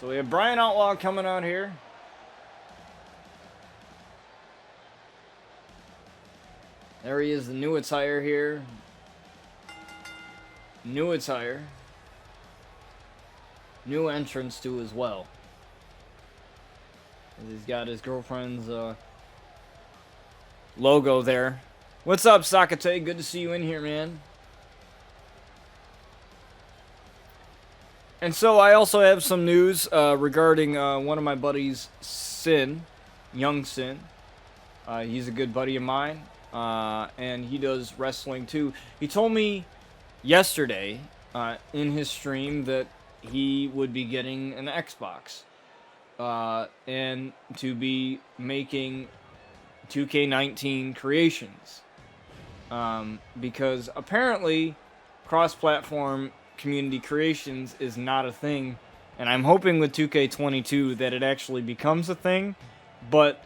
So we have Brian Outlaw coming out here. There he is, the new attire here. New attire. New entrance too as well. He's got his girlfriend's logo there. What's up, Sakate? Good to see you in here, man. And so I also have some news regarding one of my buddies, Sin, Young Sin. He's a good buddy of mine, and he does wrestling too. He told me yesterday in his stream that he would be getting an Xbox and to be making 2K19 creations because apparently cross-platform community creations is not a thing, and I'm hoping with 2K22 that it actually becomes a thing. But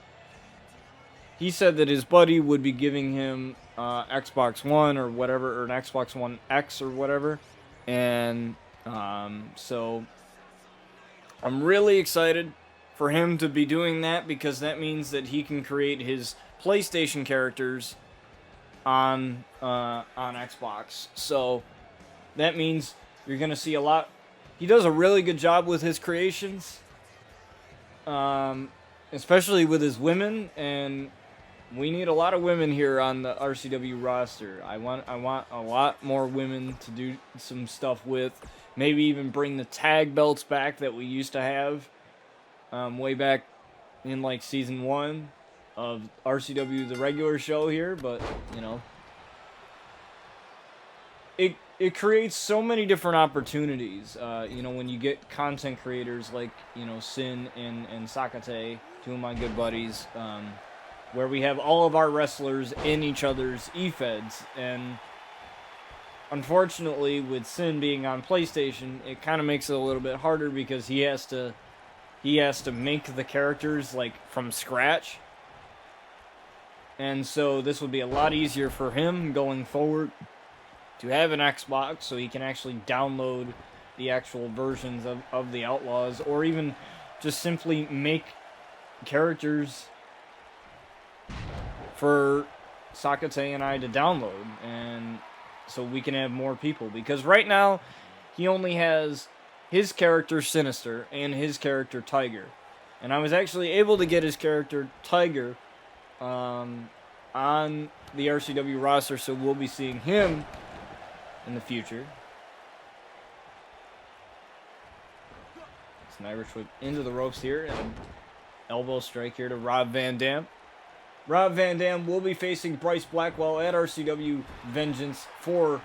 he said that his buddy would be giving him Xbox One or whatever, or an Xbox One X or whatever, and so I'm really excited for him to be doing that, because that means that he can create his PlayStation characters on Xbox. So that means you're gonna see a lot. He does a really good job with his creations, especially with his women, and we need a lot of women here on the RCW roster. I want a lot more women to do some stuff with. Maybe even bring the tag belts back that we used to have way back in like season 1 of RCW, the regular show here. But you know, it creates so many different opportunities. You know, when you get content creators like, you know, Sin and Sakate, two of my good buddies, where we have all of our wrestlers in each other's e-feds, and unfortunately with Sin being on PlayStation, it kind of makes it a little bit harder because he has to make the characters like from scratch. And so this would be a lot easier for him going forward to have an Xbox, so he can actually download the actual versions of the Outlaws, or even just simply make characters for Sakate and I to download, and so we can have more people. Because right now, he only has his character Sinister and his character Tiger. And I was actually able to get his character Tiger on the RCW roster, so we'll be seeing him in the future. It's an Irish whip into the ropes here, and an elbow strike here to Rob Van Dam. Rob Van Dam will be facing Bryce Blackwell at RCW Vengeance for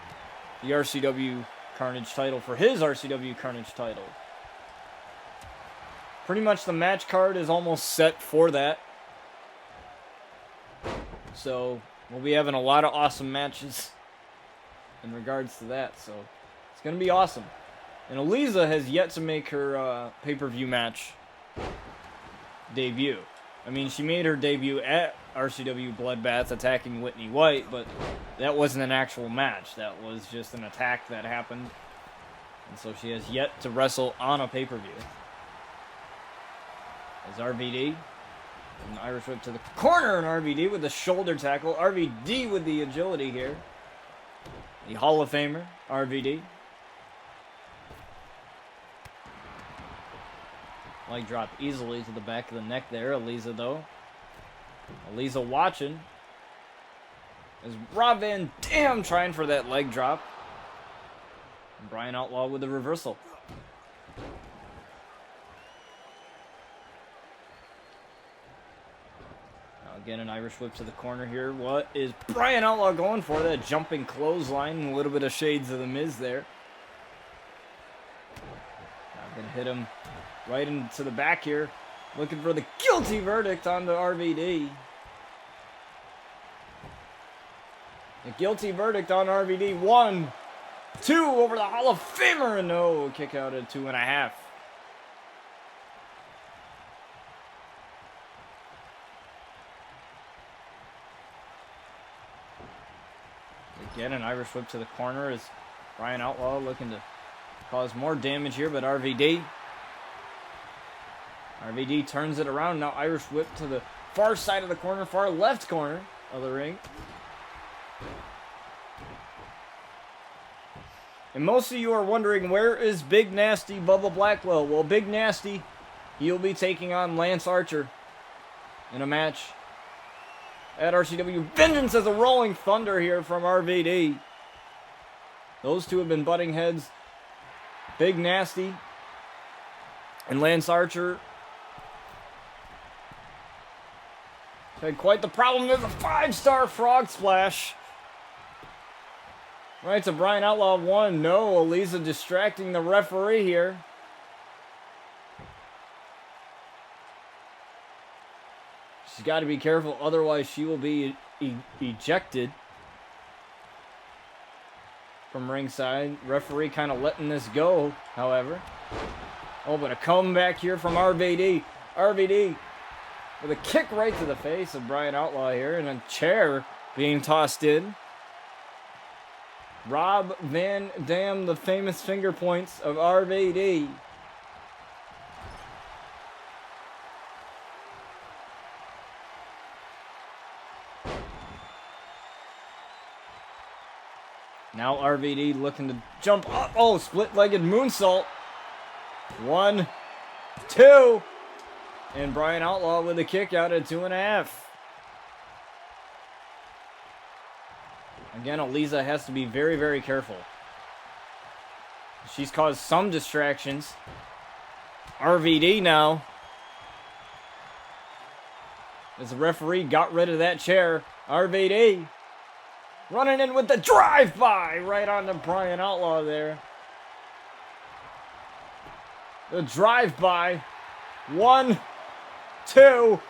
the RCW Carnage title, for his RCW Carnage title. Pretty much the match card is almost set for that. So we'll be having a lot of awesome matches in regards to that. So it's going to be awesome. And Eliza has yet to make her pay-per-view match debut. I mean, she made her debut at RCW Bloodbath attacking Whitney White, but that wasn't an actual match. That was just an attack that happened. And so she has yet to wrestle on a pay-per-view. As RVD, an Irish whip to the corner, and RVD with the shoulder tackle. RVD with the agility here. The Hall of Famer, RVD. Leg drop easily to the back of the neck there. Eliza, though. Eliza watching. As Rob Van Dam trying for that leg drop. And Brian Outlaw with the reversal. Now again, an Irish whip to the corner here. What is Brian Outlaw going for? That jumping clothesline and a little bit of shades of the Miz there. Now gonna hit him right into the back here. Looking for the guilty verdict on the RVD. The guilty verdict on RVD. 1, 2 over the Hall of Famer. And no, kick out at 2.5. Again, an Irish whip to the corner as Brian Outlaw looking to cause more damage here, but RVD RVD turns it around. Now Irish whip to the far side of the corner, far left corner of the ring. And most of you are wondering, where is Big Nasty Bubba Blackwell? Well, Big Nasty, he'll be taking on Lance Archer in a match at RCW. Vengeance as a rolling thunder here from RVD. Those two have been butting heads. Big Nasty and Lance Archer had quite the problem. There's a 5-star frog splash. Right to Brian Outlaw 1. No, Elisa distracting the referee here. She's got to be careful, otherwise she will be ejected from ringside. Referee kind of letting this go, however. Oh, but a comeback here from RVD. RVD with a kick right to the face of Brian Outlaw here, and a chair being tossed in. Rob Van Dam, the famous finger points of RVD. Now RVD looking to jump up. Oh, split-legged moonsault. 1, 2. And Brian Outlaw with a kick out at 2.5. Again, Elisa has to be very, very careful. She's caused some distractions. RVD now, as the referee got rid of that chair. RVD running in with the drive-by right onto Brian Outlaw there. The drive-by. 1, 2.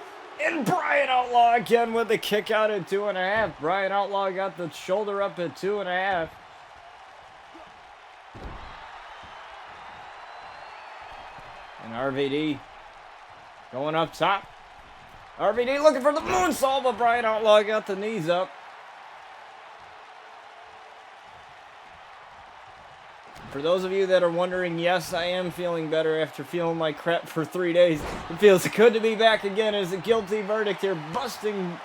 And Brian Outlaw again with the kick out at 2.5. Brian Outlaw got the shoulder up at 2.5. And RVD going up top. RVD looking for the moonsault, but Brian Outlaw got the knees up. For those of you that are wondering, yes, I am feeling better after feeling like crap for 3 days. It feels good to be back again as a guilty verdict here, busting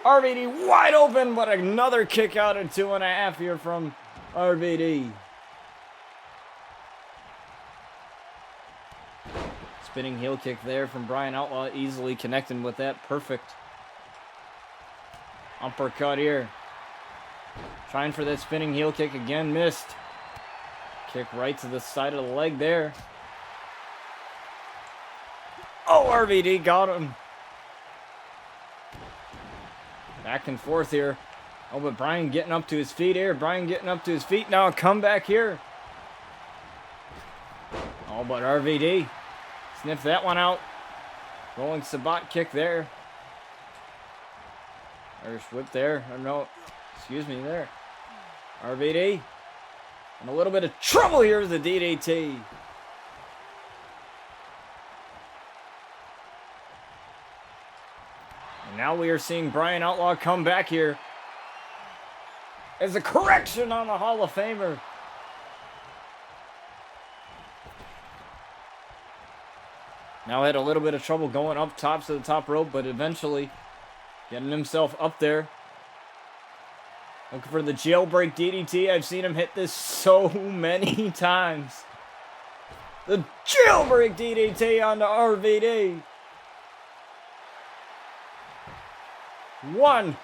RVD wide open, but another kick out at 2.5 here from RVD. Spinning heel kick there from Brian Outlaw, easily connecting with that. Perfect uppercut here. Trying for that spinning heel kick again, missed. Kick right to the side of the leg there. Oh, RVD got him. Back and forth here. Oh, but Brian getting up to his feet here. Brian getting up to his feet. Now a comeback here. Oh, but RVD sniffed that one out. Rolling Sabat kick there. Irish whip there. Oh, no, excuse me there. RVD. And a little bit of trouble here with the DDT. And now we are seeing Brian Outlaw come back here as a correction on the Hall of Famer. Now had a little bit of trouble going up top to the top rope, but eventually getting himself up there. Looking for the jailbreak DDT. I've seen him hit this so many times. The jailbreak DDT onto RVD. 1,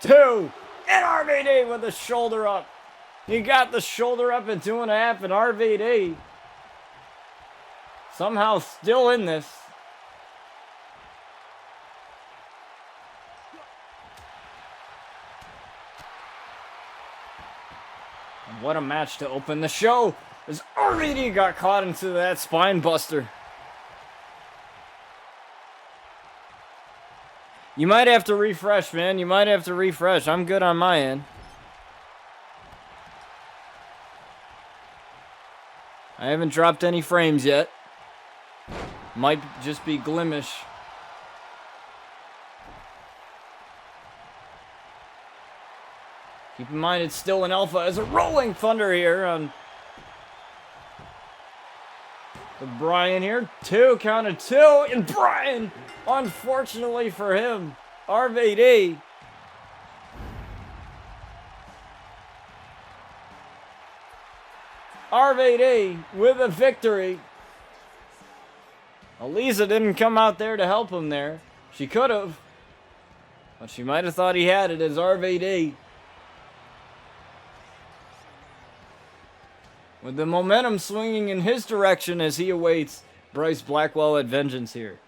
2, and RVD with the shoulder up. He got the shoulder up at 2.5, and RVD somehow still in this. What a match to open the show, as RVD got caught into that spine buster. You might have to refresh, man. You might have to refresh. I'm good on my end. I haven't dropped any frames yet. Might just be glimish. Keep in mind, it's still an alpha as a rolling thunder here on With Brian here. 2, count of 2. And Brian, unfortunately for him, RVD. RVD with a victory. Elisa didn't come out there to help him there. She could have. But she might have thought he had it as RVD. With the momentum swinging in his direction as he awaits Bryce Blackwell at Vengeance here.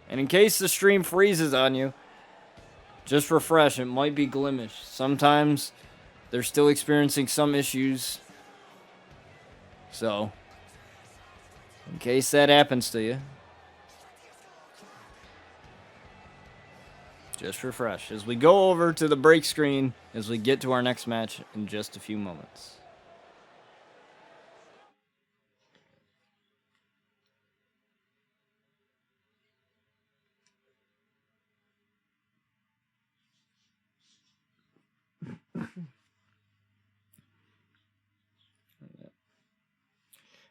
And in case the stream freezes on you, just refresh. It might be Glimish. Sometimes they're still experiencing some issues. So, in case that happens to you, just refresh as we go over to the break screen as we get to our next match in just a few moments.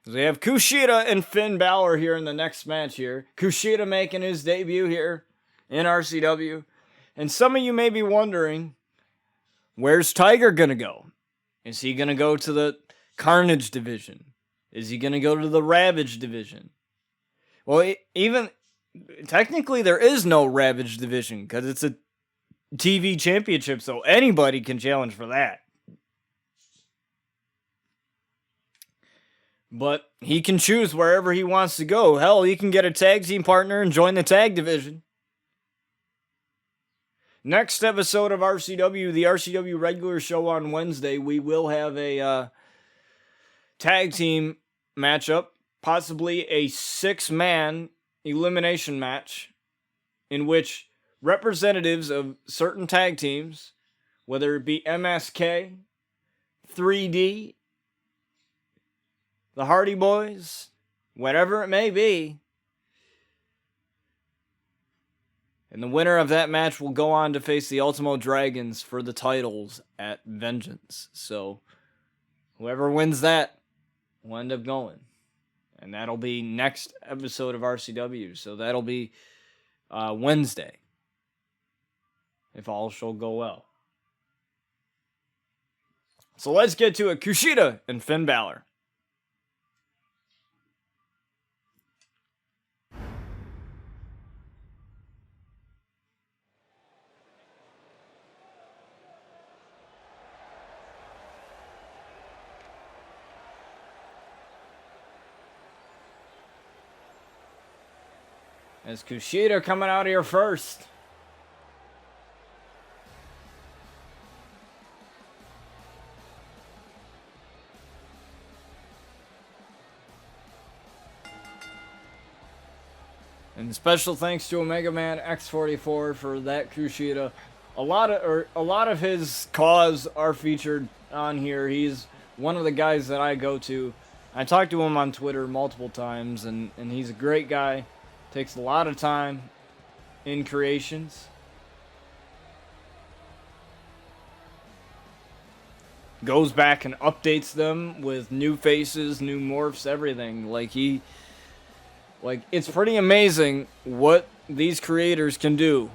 We have Kushida and Finn Balor here in the next match here. Kushida making his debut here in RCW. And some of you may be wondering, where's Tiger going to go? Is he going to go to the Carnage division? Is he going to go to the Ravage division? Well, even technically there is no Ravage division because it's a TV championship, so anybody can challenge for that. But he can choose wherever he wants to go. Hell, he can get a tag team partner and join the tag division. Next episode of RCW, the RCW regular show on Wednesday, we will have a tag team matchup, possibly a 6-man elimination match, in which representatives of certain tag teams, whether it be MSK, 3D, the Hardy Boys, whatever it may be. And the winner of that match will go on to face the Ultimo Dragons for the titles at Vengeance. So, whoever wins that will end up going. And that'll be next episode of RCW. So that'll be Wednesday. If all shall go well. So let's get to it. Kushida and Finn Balor. As Kushida coming out here first. And special thanks to Omega Man X44 for that Kushida. A lot of his cause are featured on here. He's one of the guys that I go to. I talked to him on Twitter multiple times, and he's a great guy. Takes a lot of time in creations. Goes back and updates them with new faces, new morphs, everything. It's pretty amazing what these creators can do.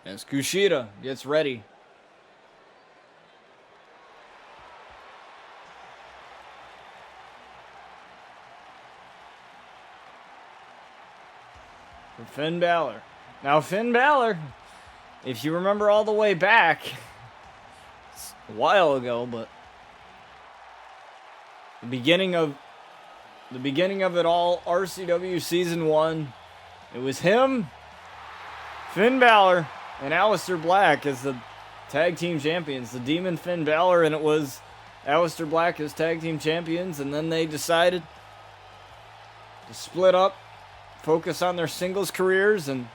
As Kushida gets ready. For Finn Balor. Now Finn Balor, if you remember all the way back, it's a while ago, but the beginning of it all, RCW Season 1, it was him, Finn Balor, and Aleister Black as the tag team champions. The Demon Finn Balor, and it was Aleister Black as tag team champions, and then they decided to split up, focus on their singles careers, and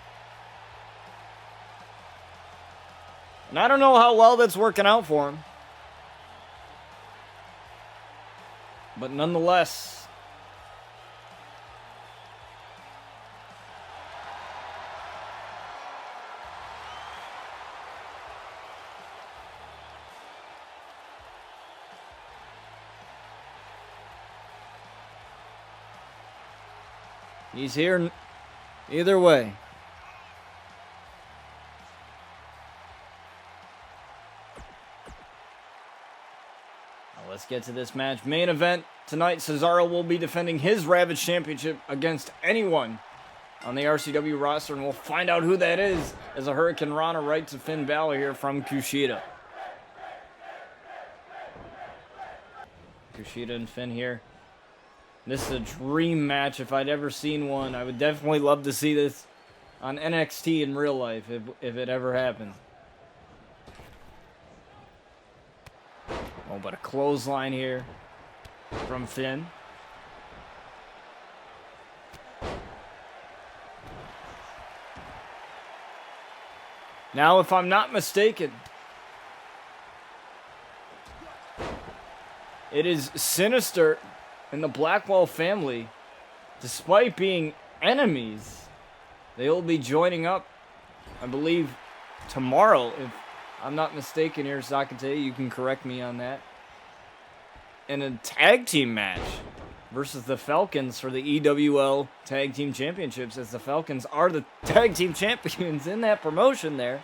I don't know how well that's working out for him. But nonetheless, He's here either way. Now let's get to this match. Main event tonight, Cesaro will be defending his Ravage Championship against anyone on the RCW roster, and we'll find out who that is as a Hurricane Rana right to Finn Balor here from Kushida. Kushida and Finn here. This is a dream match if I'd ever seen one. I would definitely love to see this on NXT in real life if it ever happened. Oh, but a clothesline here from Finn. Now, if I'm not mistaken, it is Sinister and the Blackwell family, despite being enemies, they will be joining up, I believe, tomorrow, if I'm not mistaken here, Sakate, you can correct me on that, in a tag team match versus the Falcons for the EWL Tag Team Championships, as the Falcons are the tag team champions in that promotion there.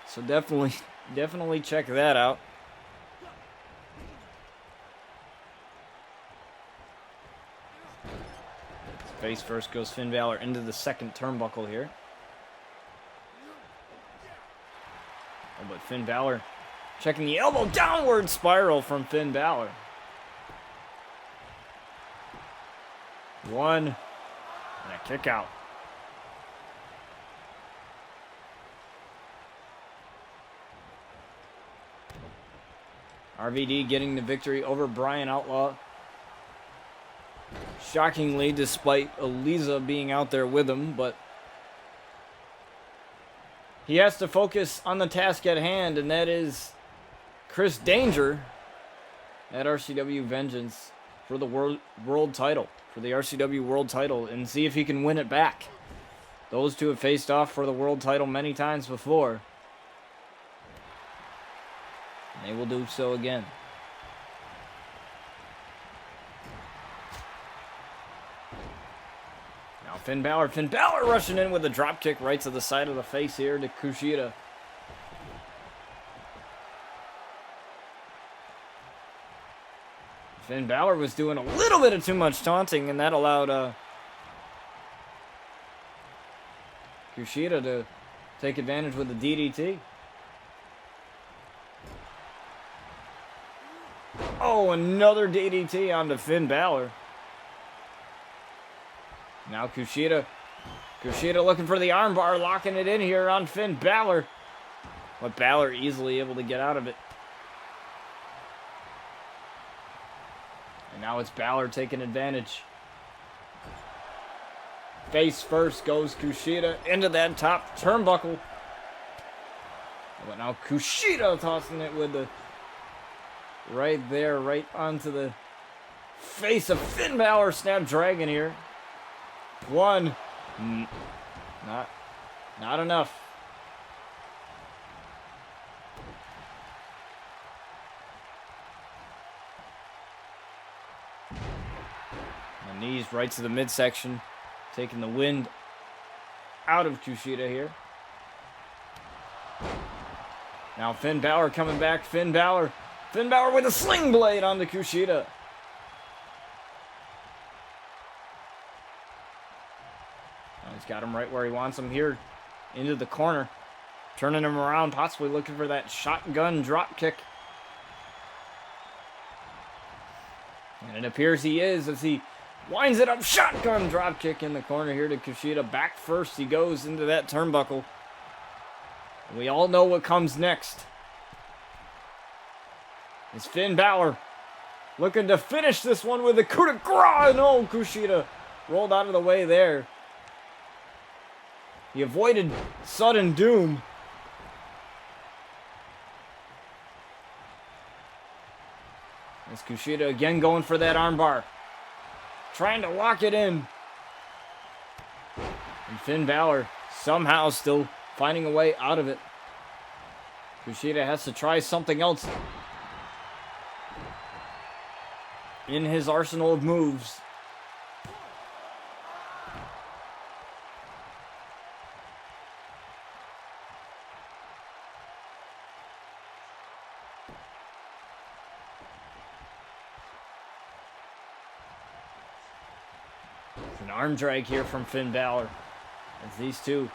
So definitely check that out. Face first goes Finn Balor into the second turnbuckle here. Oh, but Finn Balor checking the elbow downward spiral from Finn Balor. One, and a kick out. RVD getting the victory over Brian Outlaw. Shockingly, despite Eliza being out there with him, but he has to focus on the task at hand, and that is Chris Danger at RCW Vengeance for the world title, for the RCW world title, and see if he can win it back. Those two have faced off for the world title many times before, and they will do so again. Now Finn Balor rushing in with a dropkick right to the side of the face here to Kushida. Finn Balor was doing a little bit of too much taunting, and that allowed Kushida to take advantage with the DDT. Oh, another DDT onto Finn Balor. Now Kushida looking for the armbar, locking it in here on Finn Balor. But Balor easily able to get out of it. And now it's Balor taking advantage. Face first goes Kushida into that top turnbuckle. But now Kushida tossing it with the right there, right onto the face of Finn Balor. Snapdragon here. One. Not enough. The knees right to the midsection, taking the wind out of Kushida here. Now Finn Balor coming back. Finn Balor with a sling blade onto Kushida. He's got him right where he wants him here, into the corner. Turning him around, possibly looking for that shotgun drop kick. And it appears he is, as he winds it up. Shotgun drop kick in the corner here to Kushida. Back first he goes into that turnbuckle. And we all know what comes next. It's Finn Balor looking to finish this one with a coup de grace. No, Kushida rolled out of the way there. He avoided sudden doom. As Kushida again going for that armbar, trying to lock it in. And Finn Balor somehow still finding a way out of it. Kushida has to try something else in his arsenal of moves. An arm drag here from Finn Balor. As these two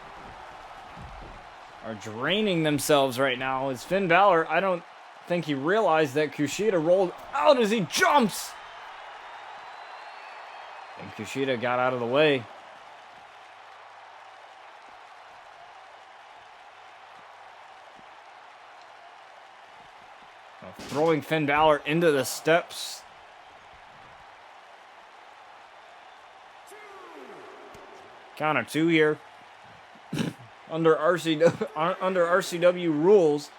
are draining themselves right now. As Finn Balor, I don't think he realized that Kushida rolled out as he jumps. And Kushida got out of the way. Now throwing Finn Balor into the steps. Count of 2 here. under RCW rules.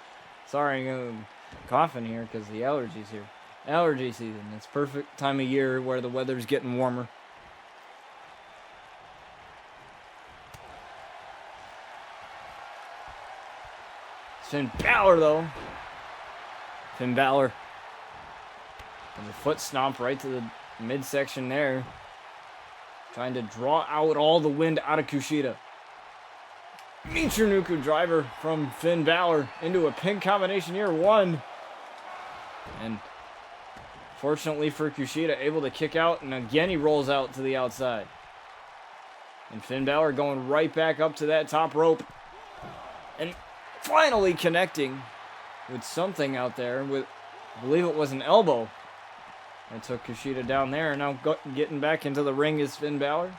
Sorry, I'm coughing here because the allergies here. Allergy season. It's perfect time of year where the weather's getting warmer. Finn Balor, though. Finn Balor. And the foot stomp right to the midsection there. Trying to draw out all the wind out of Kushida. Michinoku driver from Finn Balor into a pin combination here. 1. And fortunately for Kushida, able to kick out. And again, he rolls out to the outside. And Finn Balor going right back up to that top rope. And finally connecting with something out there. With, I believe it was an elbow. I took Kushida down there, and now getting back into the ring is Finn Balor.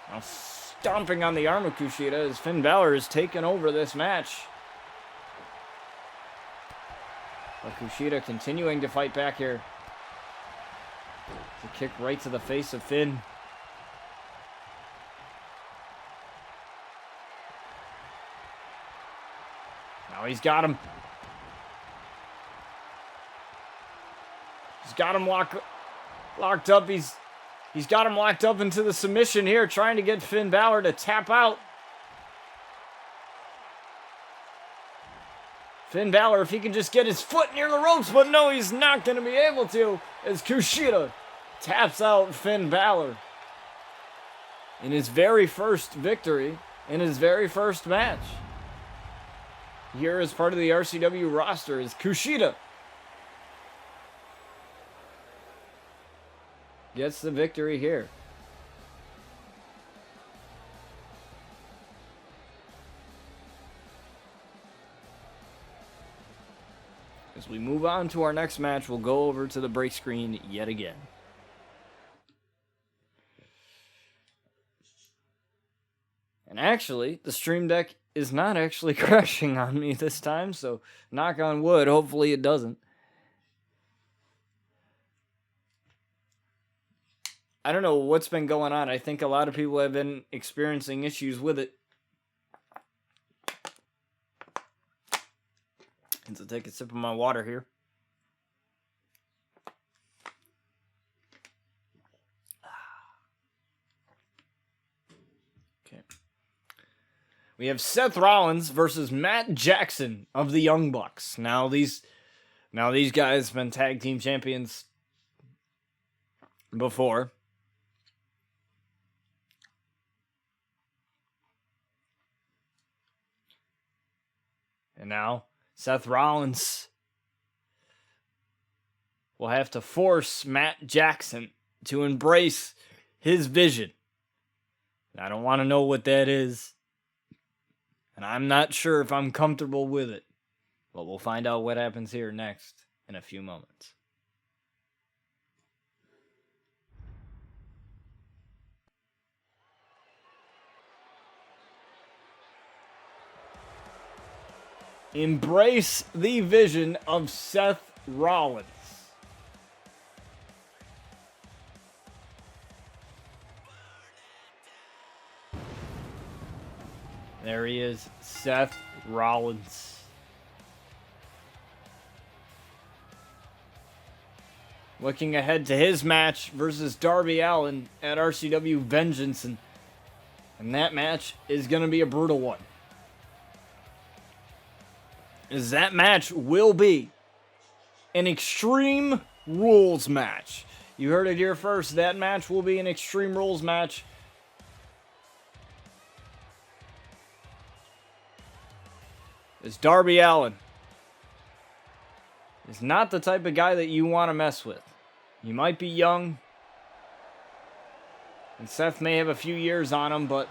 Now stomping on the arm of Kushida as Finn Balor is taking over this match. But Kushida continuing to fight back here. It's a kick right to the face of Finn. Now he's got him. He's got him locked up. He's got him locked up into the submission here, trying to get Finn Balor to tap out. Finn Balor, if he can just get his foot near the ropes, but no, he's not going to be able to, as Kushida taps out Finn Balor in his very first victory, in his very first match. Here as part of the RCW roster is Kushida. Gets the victory here. As we move on to our next match, we'll go over to the break screen yet again. And actually, the stream deck is not actually crashing on me this time, so knock on wood, hopefully it doesn't. I don't know what's been going on. I think a lot of people have been experiencing issues with it. And so take a sip of my water here. Okay. We have Seth Rollins versus Matt Jackson of the Young Bucks. Now these guys have been tag team champions before. And now, Seth Rollins will have to force Matt Jackson to embrace his vision. I don't want to know what that is. And I'm not sure if I'm comfortable with it. But we'll find out what happens here next in a few moments. Embrace the vision of Seth Rollins. There he is, Seth Rollins. Looking ahead to his match versus Darby Allin at RCW Vengeance. And that match is going to be a brutal one. As that match will be an Extreme Rules match. You heard it here first. That match will be an Extreme Rules match. As Darby Allin is not the type of guy that you want to mess with. He might be young. And Seth may have a few years on him, but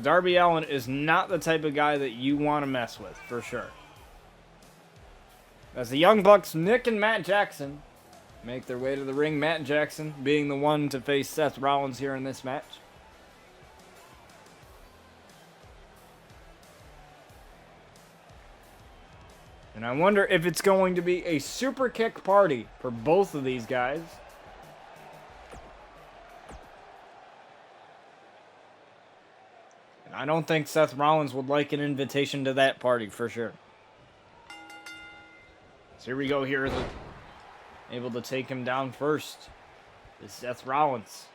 Darby Allin is not the type of guy that you want to mess with, for sure. As the Young Bucks, Nick and Matt Jackson, make their way to the ring. Matt Jackson being the one to face Seth Rollins here in this match. And I wonder if it's going to be a super kick party for both of these guys. And I don't think Seth Rollins would like an invitation to that party for sure. So here we go. Here is able to take him down first is Seth Rollins.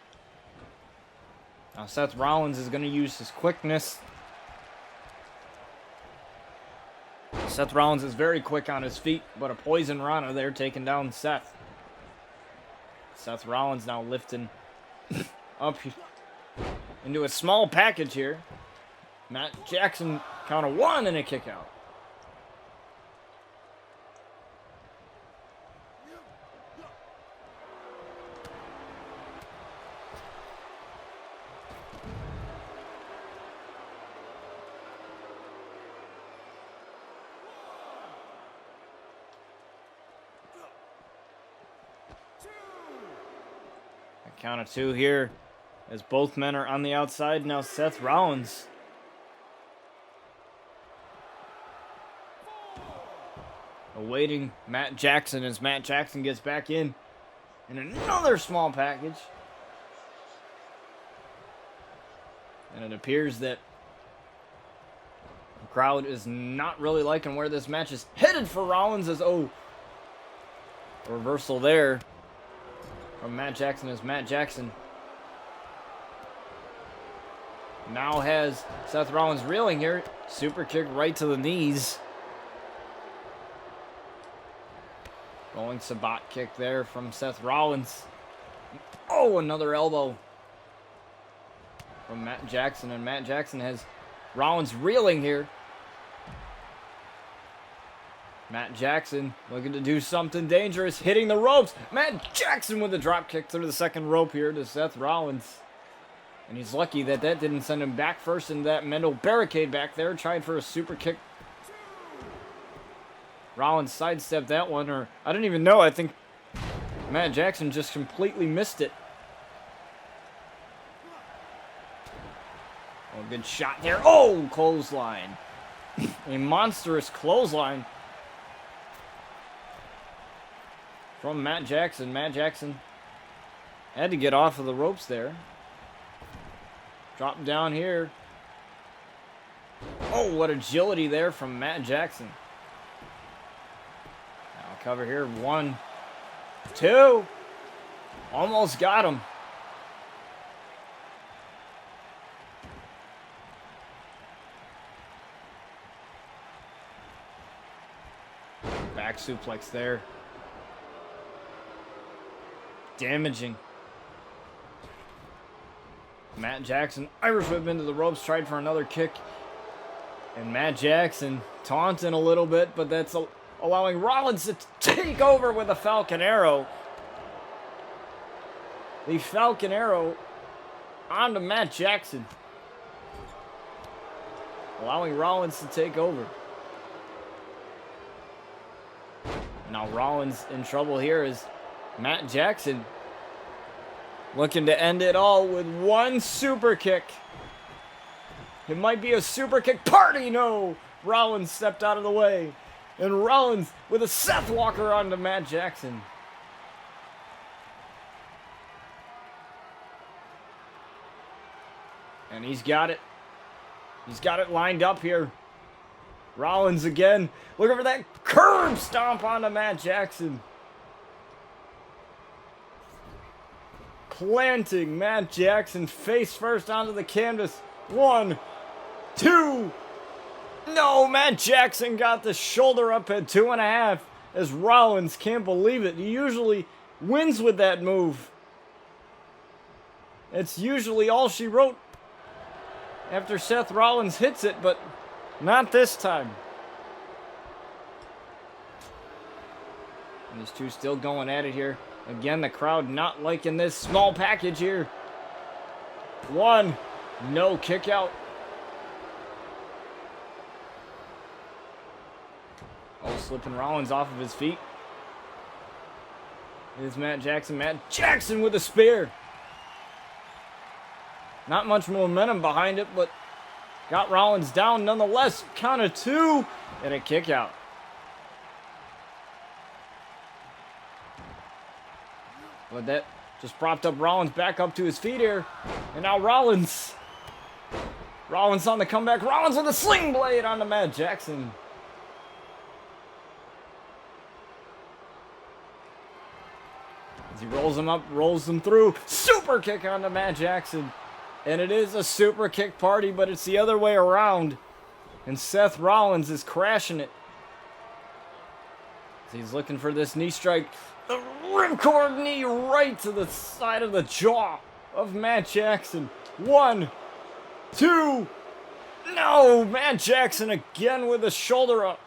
Now Seth Rollins is going to use his quickness. Seth Rollins is very quick on his feet, but a poison Rana there taking down Seth. Seth Rollins now lifting up into a small package here. Matt Jackson count of 1 and a kick out. Count of 2 here as both men are on the outside. Now Seth Rollins awaiting Matt Jackson as Matt Jackson gets back in another small package. And it appears that the crowd is not really liking where this match is headed for Rollins as, a reversal there from Matt Jackson as Matt Jackson now has Seth Rollins reeling here. Super kick right to the knees. Rolling Sabat kick there from Seth Rollins. Oh, another elbow from Matt Jackson. And Matt Jackson has Rollins reeling here. Matt Jackson looking to do something dangerous, hitting the ropes. Matt Jackson with a drop kick through the second rope here to Seth Rollins. And he's lucky that didn't send him back first into that mental barricade back there. Tried for a super kick. Rollins sidestepped that one, or I didn't even know. I think Matt Jackson just completely missed it. Oh, good shot there. Oh, clothesline. A monstrous clothesline from Matt Jackson. Matt Jackson had to get off of the ropes there. Drop down here. Oh, what agility there from Matt Jackson. Now cover here. 1, 2. Almost got him. Back suplex there. Damaging. Matt Jackson, Irish whip into the ropes, tried for another kick. And Matt Jackson taunting a little bit, but that's allowing Rollins to take over with a Falcon Arrow. The Falcon Arrow onto Matt Jackson, allowing Rollins to take over. Now Rollins in trouble here as Matt Jackson looking to end it all with one super kick. It might be a super kick party. No! Rollins stepped out of the way. And Rollins with a Seth Walker onto Matt Jackson. And he's got it. He's got it lined up here. Rollins again. Looking for that curb stomp onto Matt Jackson. Planting Matt Jackson face first onto the canvas. 1, 2. No, Matt Jackson got the shoulder up at 2.5 as Rollins can't believe it. He usually wins with that move. It's usually all she wrote after Seth Rollins hits it, but not this time. And these two still going at it here. Again, the crowd not liking this small package here. One. No, kick out. Oh, slipping Rollins off of his feet. Here's Matt Jackson. Matt Jackson with a spear. Not much momentum behind it, but got Rollins down nonetheless. Count of two and a kick out. But that just propped up Rollins back up to his feet here. And now Rollins on the comeback. Rollins with a sling blade onto Matt Jackson. As he rolls him up, rolls him through. Super kick onto Matt Jackson. And it is a super kick party, but it's the other way around. And Seth Rollins is crashing it. So he's looking for this knee strike. The ripcord knee right to the side of the jaw of Matt Jackson. 1, 2. No! Matt Jackson again with the shoulder up.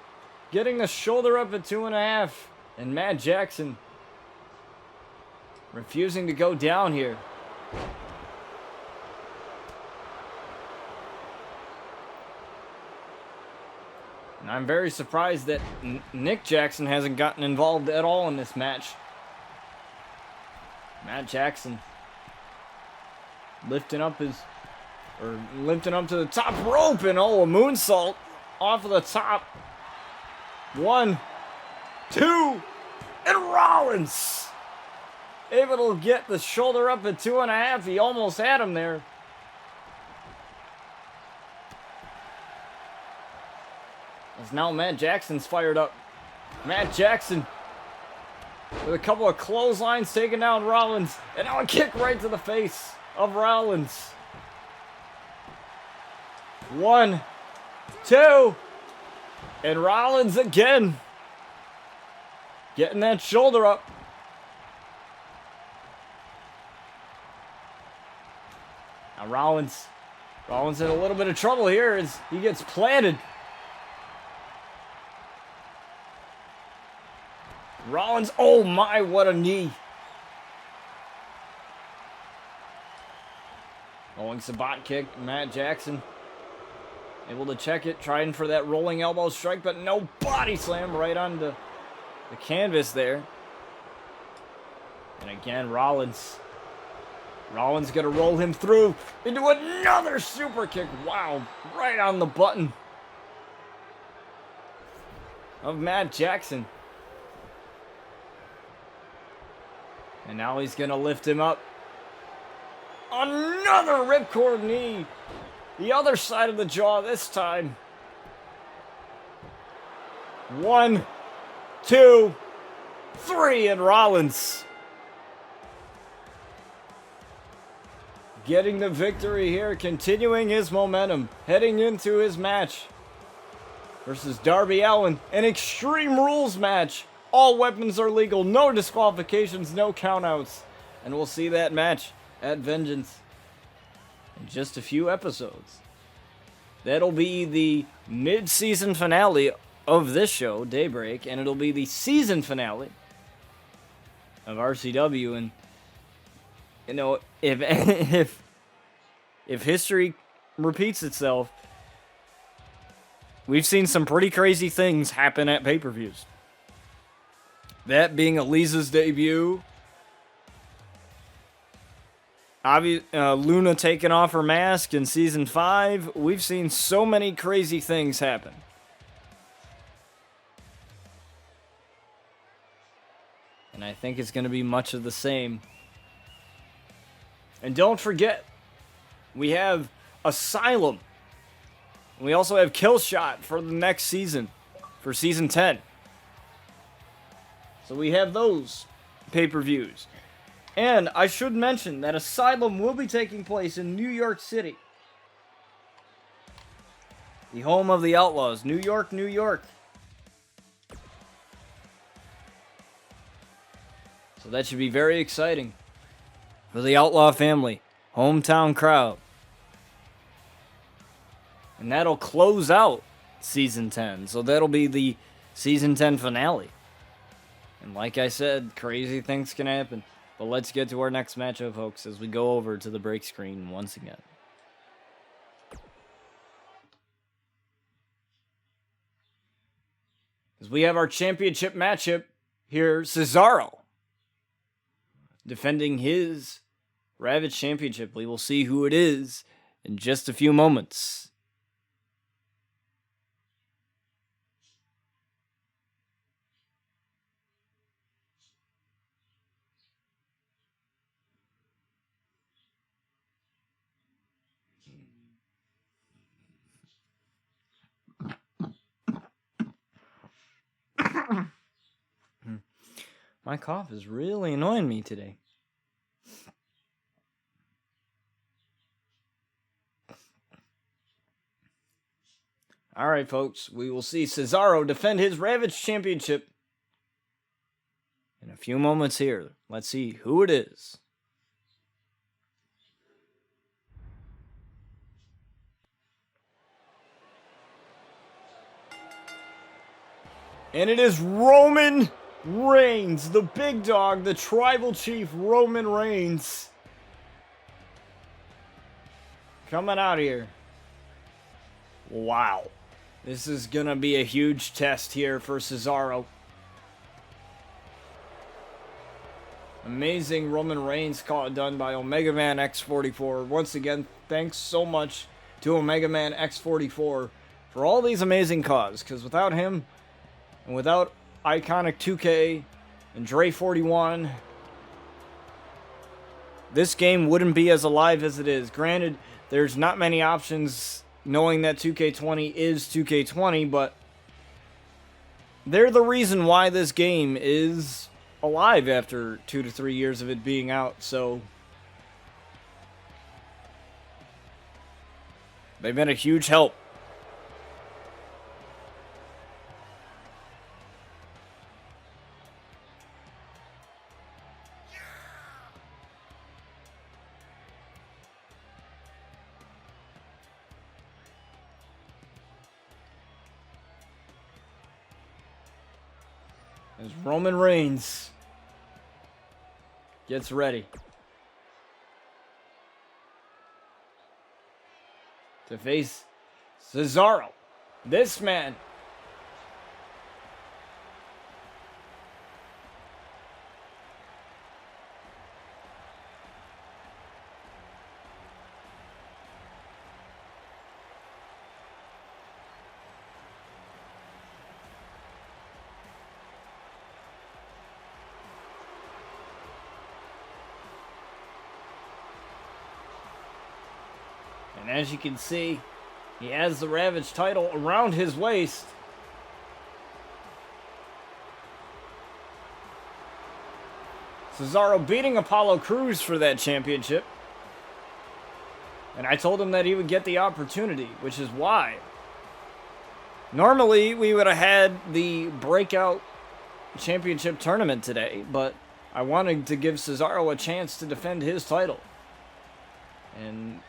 Getting the shoulder up at 2.5. And Matt Jackson refusing to go down here. And I'm very surprised that Nick Jackson hasn't gotten involved at all in this match. Matt Jackson lifting up to the top rope, and oh, a moonsault off of the top. 1, 2, and Rollins able to get the shoulder up at 2.5. He almost had him there. As now Matt Jackson's fired up. Matt Jackson with a couple of clotheslines taking down Rollins. And now a kick right to the face of Rollins. 1, 2. And Rollins again. Getting that shoulder up. Now Rollins in a little bit of trouble here as he gets planted. Rollins, oh my, what a knee. Rolling Sabat kick, Matt Jackson able to check it, trying for that rolling elbow strike, but no, body slam right onto the canvas there. And again, Rollins gonna roll him through into another super kick. Wow, right on the button of Matt Jackson. And now he's going to lift him up. Another ripcord knee. The other side of the jaw this time. 1, 2, 3, and Rollins getting the victory here, continuing his momentum, heading into his match versus Darby Allin, an Extreme Rules match. All weapons are legal, no disqualifications, no countouts. And we'll see that match at Vengeance in just a few episodes. That'll be the mid-season finale of this show, Daybreak, and it'll be the season finale of RCW. And you know, if history repeats itself, we've seen some pretty crazy things happen at pay-per-views. That being Aliza's debut. Luna taking off her mask in Season 5. We've seen so many crazy things happen. And I think it's going to be much of the same. And don't forget, we have Asylum. We also have Killshot for the next season, for Season 10. So we have those pay-per-views. And I should mention that Asylum will be taking place in New York City. The home of the Outlaws. New York, New York. So that should be very exciting for the Outlaw family. hometown crowd. And that'll close out Season 10. So that'll be the Season 10 finale. And like I said, crazy things can happen. But let's get to our next matchup, folks, as we go over to the break screen once again. As we have our championship matchup here, Cesaro defending his Ravage Championship. We will see who it is in just a few moments. My cough is really annoying me today. All right, folks, we will see Cesaro defend his Ravage Championship in a few moments here. Let's see who it is. And it is Roman Reigns, the big dog, the tribal chief, Roman Reigns. Coming out here. Wow. This is going to be a huge test here for Cesaro. Amazing Roman Reigns call done by Omega Man X44. Once again, thanks so much to Omega Man X44 for all these amazing calls. Because without him, and without Iconic 2K and Dre41, this game wouldn't be as alive as it is. Granted, there's not many options knowing that 2K20 is 2K20, but they're the reason why this game is alive after 2 to 3 years of it being out, so they've been a huge help. As Roman Reigns gets ready to face Cesaro. This man and as you can see, he has the Ravage title around his waist. Cesaro beating Apollo Crews for that championship. And I told him that he would get the opportunity, which is why. Normally, we would have had the breakout championship tournament today, but I wanted to give Cesaro a chance to defend his title. And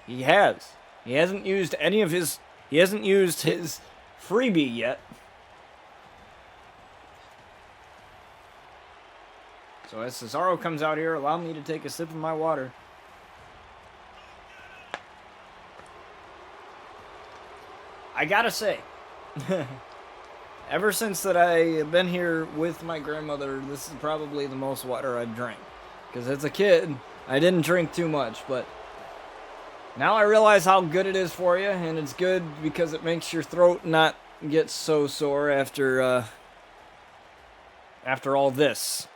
he has. He hasn't used his freebie yet. So as Cesaro comes out here, allow me to take a sip of my water. I gotta say, ever since that I have been here with my grandmother, this is probably the most water I've drank. Because as a kid, I didn't drink too much, but now I realize how good it is for you, and it's good because it makes your throat not get so sore after all this.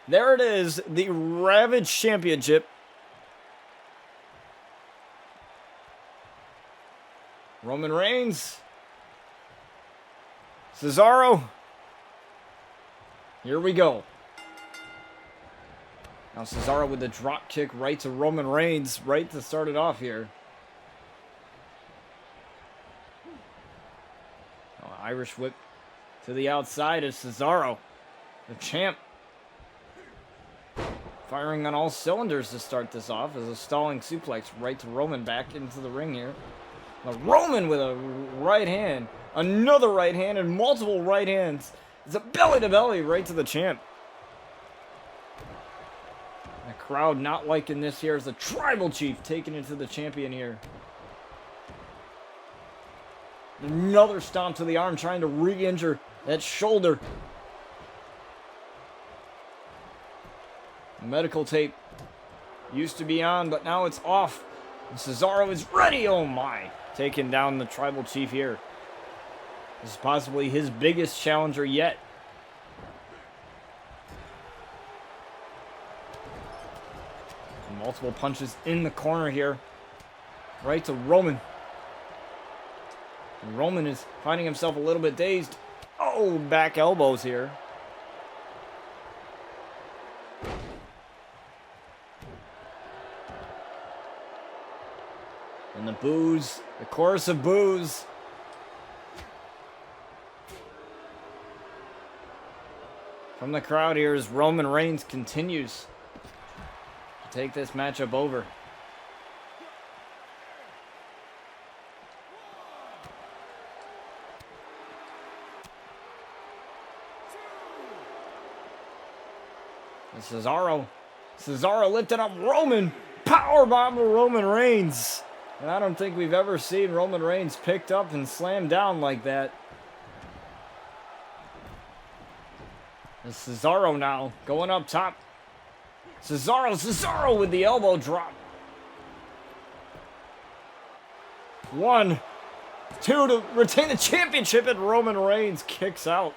There it is, the Ravage Championship. Roman Reigns. Cesaro. Here we go. Now Cesaro with the drop kick right to Roman Reigns, right to start it off here. Now, Irish whip to the outside of Cesaro, the champ. firing on all cylinders to start this off as a stalling suplex right to Roman back into the ring here. Now Roman with a right hand, another right hand, and multiple right hands. It's a belly-to-belly right to the champ. The crowd not liking this here as the Tribal Chief taking it to the champion here. Another stomp to the arm, trying to re-injure that shoulder. Medical tape used to be on, but now it's off. And Cesaro is ready. Oh my. Taking down the Tribal Chief here. This is possibly his biggest challenger yet. Multiple punches in the corner here. Right to Roman. And Roman is finding himself a little bit dazed. Oh, back elbows here. And the boos, the chorus of boos. From the crowd here as Roman Reigns continues to take this matchup over. And Cesaro lifted up Roman, powerbomb to Roman Reigns. And I don't think we've ever seen Roman Reigns picked up and slammed down like that. And Cesaro now going up top. Cesaro with the elbow drop. 1, 2 to retain the championship, and Roman Reigns kicks out.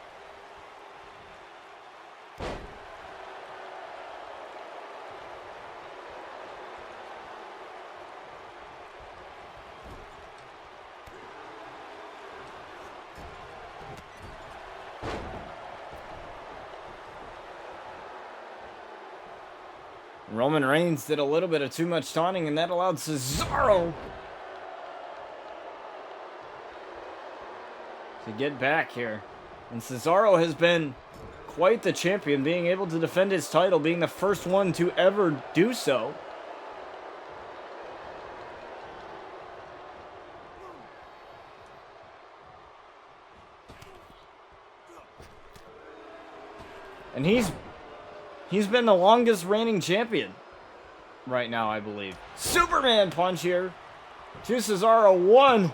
Roman Reigns did a little bit of too much taunting, and that allowed Cesaro to get back here. And Cesaro has been quite the champion, being able to defend his title, being the first one to ever do so. And he's been the longest reigning champion right now, I believe. Superman punch here to Cesaro. 1,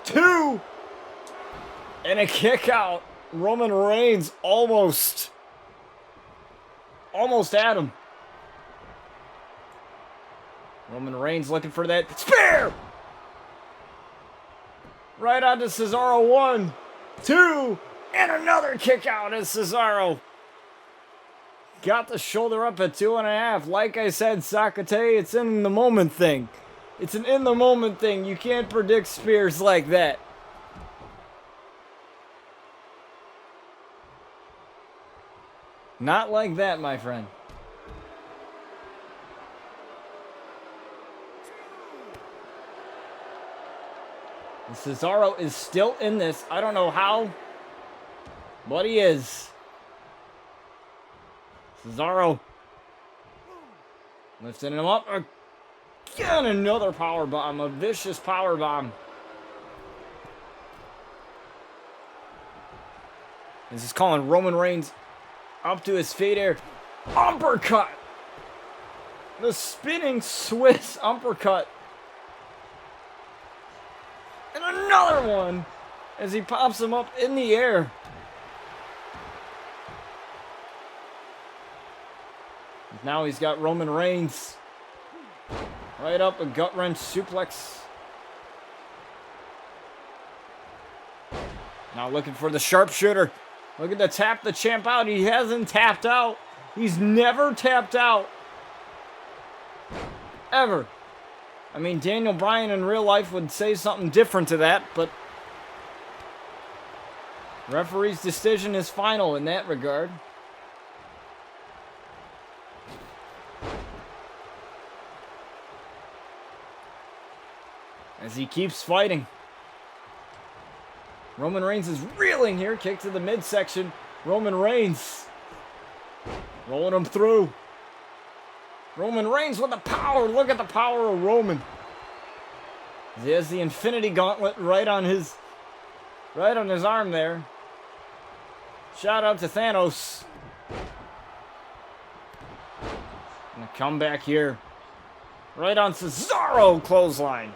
2, and a kick out. Roman Reigns almost at him. Roman Reigns looking for that spear. Right onto Cesaro. 1, 2, and another kick out as Cesaro got the shoulder up at 2.5. Like I said, Sakate, it's in the moment thing. It's an in the moment thing. You can't predict spears like that. Not like that, my friend. And Cesaro is still in this. I don't know how, but he is. Cesaro lifting him up again. Another power bomb, a vicious power bomb. This is calling Roman Reigns up to his feet here. Uppercut. The spinning Swiss uppercut. And another one as he pops him up in the air. Now he's got Roman Reigns right up, a gut wrench suplex. Now looking for the sharpshooter. Looking to tap the champ out. He hasn't tapped out. He's never tapped out. Ever. I mean, Daniel Bryan in real life would say something different to that, but referee's decision is final in that regard. As he keeps fighting. Roman Reigns is reeling here. Kick to the midsection. Roman Reigns rolling him through. Roman Reigns with the power. Look at the power of Roman. He has the Infinity Gauntlet right on his arm there. Shout out to Thanos. And a comeback here. Right on Cesaro, clothesline.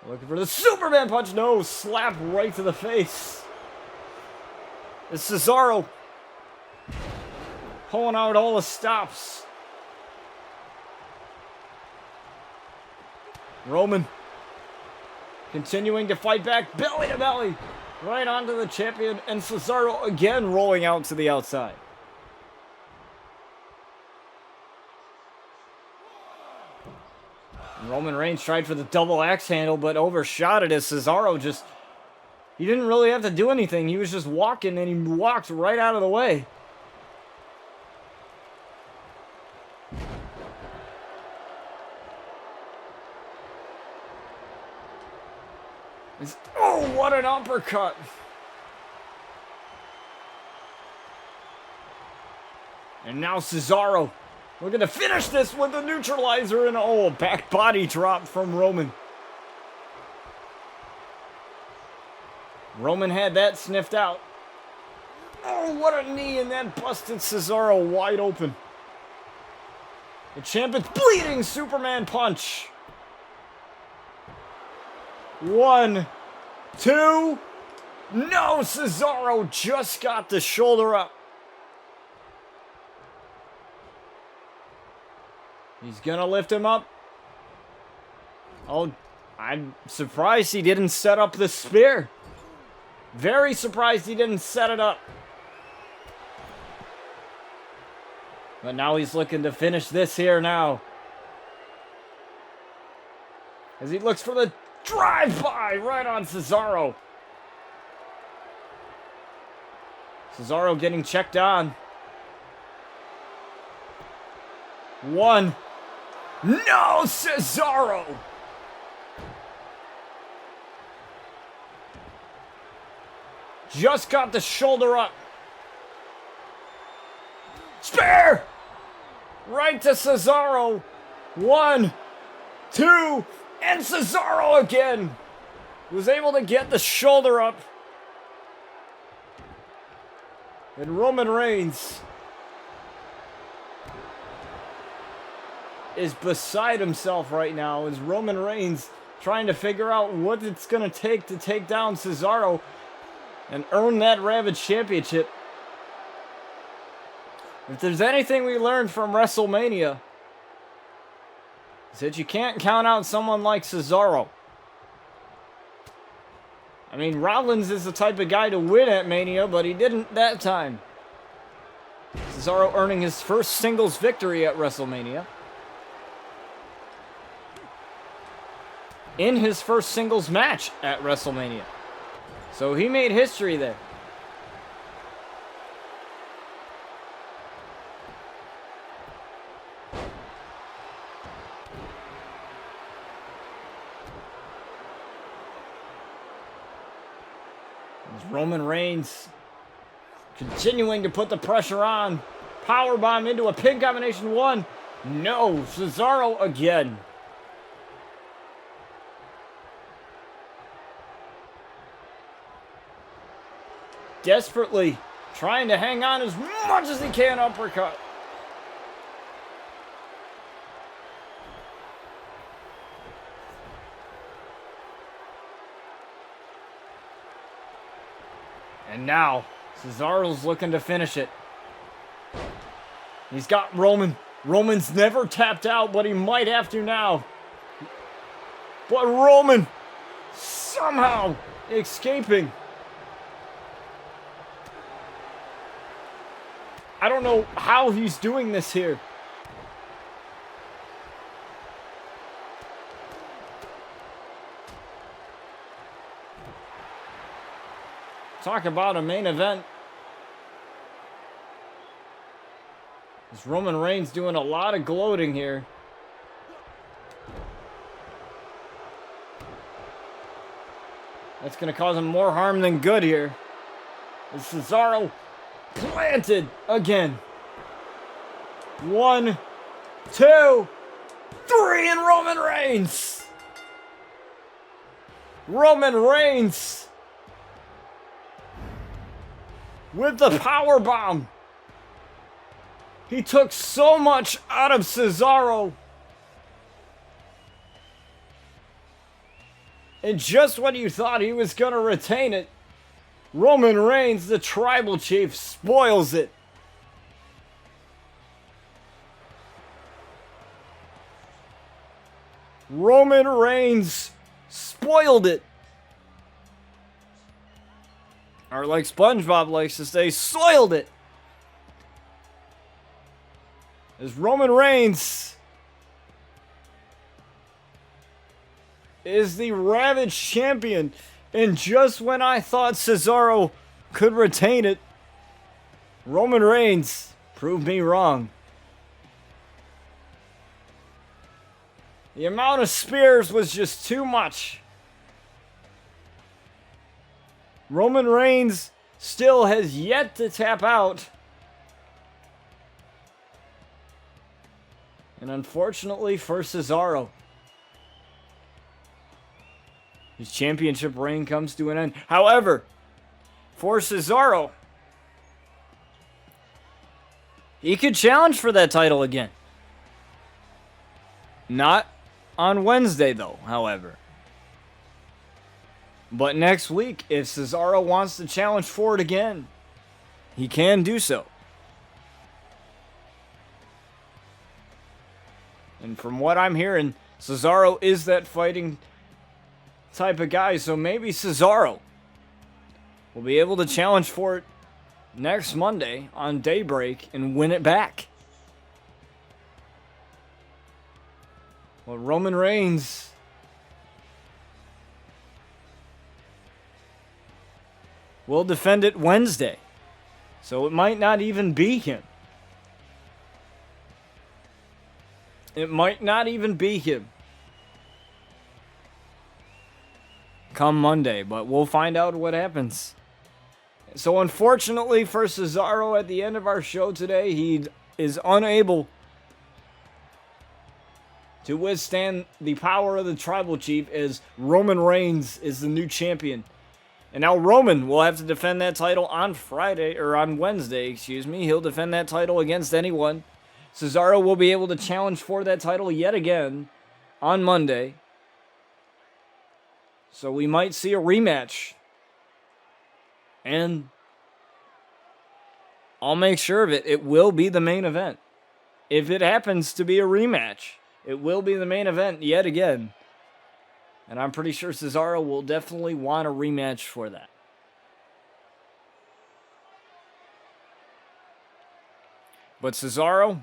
Looking for the Superman punch. No, slap right to the face. It's Cesaro. Pulling out all the stops. Roman continuing to fight back, belly to belly, right onto the champion, and Cesaro again rolling out to the outside. Roman Reigns tried for the double axe handle, but overshot it as Cesaro he didn't really have to do anything. He was just walking, and he walked right out of the way. Oh, what an uppercut! And now Cesaro looking to finish this with the neutralizer, and oh, back body drop from Roman. Roman had that sniffed out. Oh, what a knee, and that busted Cesaro wide open. The champion's bleeding Superman punch. 1, 2. No, Cesaro just got the shoulder up. He's gonna lift him up. Oh, I'm surprised he didn't set up the spear. Very surprised he didn't set it up. But now he's looking to finish this here now. As he looks for the drive-by right on Cesaro. Cesaro getting checked on. 1. No, Cesaro! Just got the shoulder up. Spear! Right to Cesaro. 1, 2, and Cesaro again. Was able to get the shoulder up. And Roman Reigns is beside himself right now as Roman Reigns trying to figure out what it's going to take down Cesaro and earn that Ravage Championship. If there's anything we learned from WrestleMania, it's that you can't count out someone like Cesaro. I mean, Rollins is the type of guy to win at Mania, but he didn't that time. Cesaro earning his first singles victory at WrestleMania. In his first singles match at WrestleMania. So he made history there. Roman Reigns continuing to put the pressure on. Powerbomb into a pin combination. 1. No, Cesaro again. Desperately trying to hang on as much as he can. Uppercut. And now, Cesaro's looking to finish it. He's got Roman. Roman's never tapped out, but he might have to now. But Roman somehow escaping. I don't know how he's doing this here. Talk about a main event. This Roman Reigns doing a lot of gloating here. That's going to cause him more harm than good here. As Cesaro planted again. 1, 2, 3, and Roman Reigns. Roman Reigns with the power bomb. He took so much out of Cesaro. And just when you thought he was going to retain it, Roman Reigns, the tribal chief, spoils it. Roman Reigns spoiled it. Or like SpongeBob likes to say, soiled it. As Roman Reigns is the Ravage Champion. And just when I thought Cesaro could retain it, Roman Reigns proved me wrong. The amount of spears was just too much. Roman Reigns still has yet to tap out. And unfortunately for Cesaro, his championship reign comes to an end. However, for Cesaro, he could challenge for that title again. Not on Wednesday, though, however. But next week, if Cesaro wants to challenge for it again, he can do so. And from what I'm hearing, Cesaro is that fighting type of guy, so maybe Cesaro will be able to challenge for it next Monday on Daybreak and win it back. Well, Roman Reigns will defend it Wednesday, so it might not even be him. It might not even be him come Monday, but we'll find out what happens. So unfortunately for Cesaro, at the end of our show today, he is unable to withstand the power of the tribal chief as Roman Reigns is the new champion. And now Roman will have to defend that title on Friday, or on Wednesday, excuse me. He'll defend that title against anyone. Cesaro will be able to challenge for that title yet again on Monday. So we might see a rematch. And I'll make sure of it. It will be the main event. If it happens to be a rematch, it will be the main event yet again. And I'm pretty sure Cesaro will definitely want a rematch for that. But Cesaro,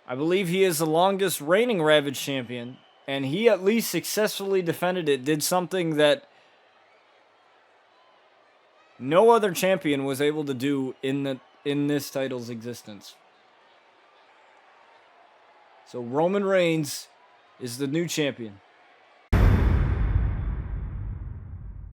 I believe he is the longest reigning Ravage champion, and he at least successfully defended it, did something that no other champion was able to do in this title's existence. So Roman Reigns is the new champion.